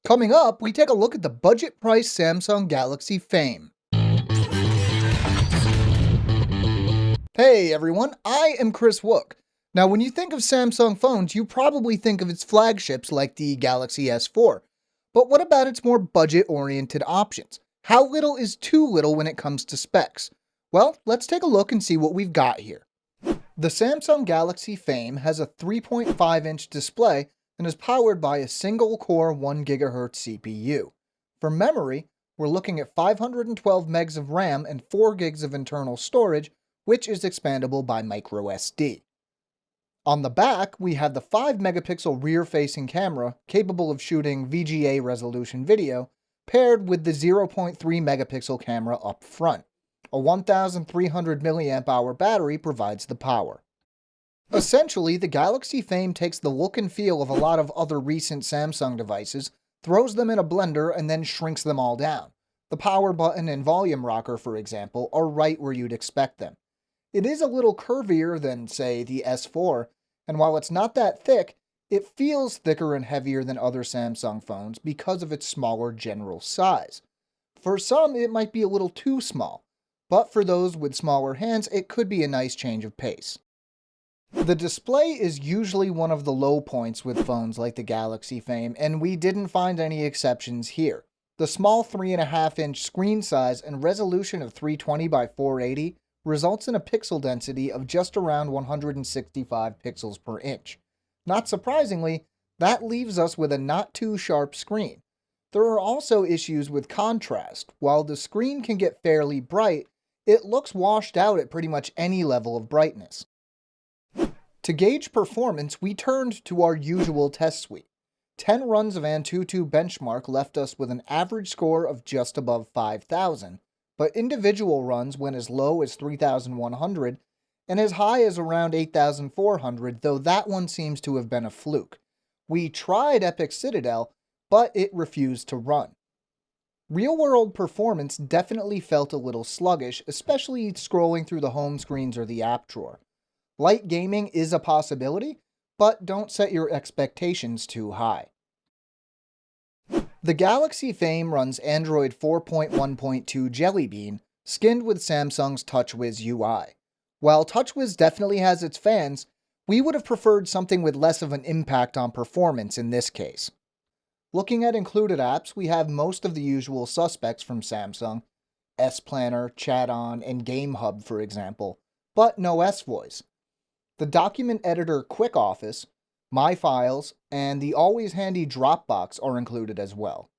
Coming up, we take a look at the budget price Samsung Galaxy Fame. Hey everyone, I am Kris. Now when you think of Samsung phones, you probably think of its flagships like the Galaxy S4. But what about its more budget-oriented options? How little is too little when it comes to specs? Well, let's take a look and see what we've got here. The Samsung Galaxy Fame has a 3.5-inch display and is powered by a single-core 1 GHz CPU. For memory, we're looking at 512 megs of RAM and 4 gigs of internal storage, which is expandable by microSD. On the back, we have the 5-megapixel rear-facing camera capable of shooting VGA resolution video, paired with the 0.3-megapixel camera up front. A 1,300 mAh battery provides the power. Essentially, the Galaxy Fame takes the look and feel of a lot of other recent Samsung devices, throws them in a blender, and then shrinks them all down. The power button and volume rocker, for example, are right where you'd expect them. It is a little curvier than, say, the S4, and while it's not that thick, it feels thicker and heavier than other Samsung phones because of its smaller general size. For some, it might be a little too small, but for those with smaller hands, it could be a nice change of pace. The display is usually one of the low points with phones like the Galaxy Fame, and we didn't find any exceptions here. The small 3.5-inch screen size and resolution of 320 by 480 results in a pixel density of just around 165 pixels per inch. Not surprisingly, that leaves us with a not too sharp screen. There are also issues with contrast. While the screen can get fairly bright, it looks washed out at pretty much any level of brightness. To gauge performance, we turned to our usual test suite. 10 runs of Antutu benchmark left us with an average score of just above 5,000, but individual runs went as low as 3,100 and as high as around 8,400, though that one seems to have been a fluke. We tried Epic Citadel, but it refused to run. Real-world performance definitely felt a little sluggish, especially scrolling through the home screens or the app drawer. Light gaming is a possibility, but don't set your expectations too high. The Galaxy Fame runs Android 4.1.2 Jelly Bean, skinned with Samsung's TouchWiz UI. While TouchWiz definitely has its fans, we would have preferred something with less of an impact on performance in this case. Looking at included apps, we have most of the usual suspects from Samsung, S-Planner, Chat-On, and Game Hub, for example, but no S-Voice. The document editor Quick Office, My Files, and the always handy Dropbox are included as well.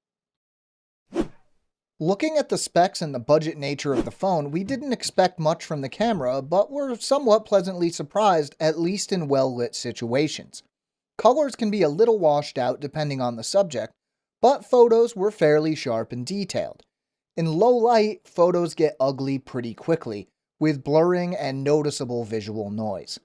Looking at the specs and the budget nature of the phone, we didn't expect much from the camera, but were somewhat pleasantly surprised, at least in well-lit situations. Colors can be a little washed out depending on the subject, but photos were fairly sharp and detailed. In low light, photos get ugly pretty quickly, with blurring and noticeable visual noise.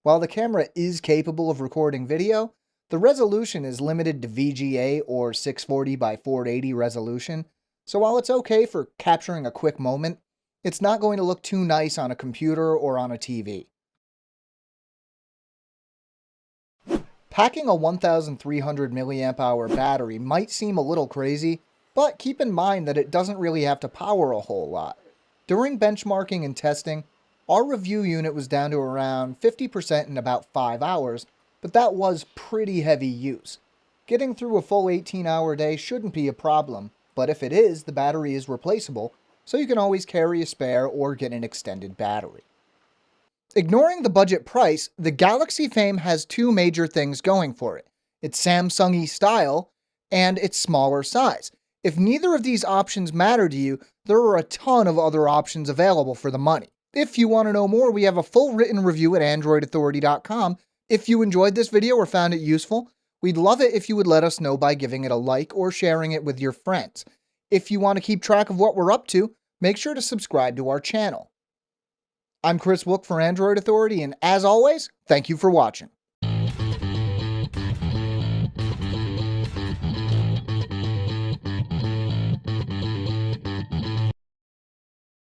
While the camera is capable of recording video, the resolution is limited to VGA or 640 by 480 resolution, so while it's okay for capturing a quick moment, it's not going to look too nice on a computer or on a TV. Packing a 1,300 mAh battery might seem a little crazy, but keep in mind that it doesn't really have to power a whole lot. During benchmarking and testing, our review unit was down to around 50% in about 5 hours, but that was pretty heavy use. Getting through a full 18-hour day shouldn't be a problem, but if it is, the battery is replaceable, so you can always carry a spare or get an extended battery. Ignoring the budget price, the Galaxy Fame has two major things going for it. Its Samsung-y style and its smaller size. If neither of these options matter to you, there are a ton of other options available for the money. If you want to know more, we have a full written review at AndroidAuthority.com. If you enjoyed this video or found it useful, we'd love it if you would let us know by giving it a like or sharing it with your friends. If you want to keep track of what we're up to, make sure to subscribe to our channel. I'm Kris for Android Authority, and as always, thank you for watching.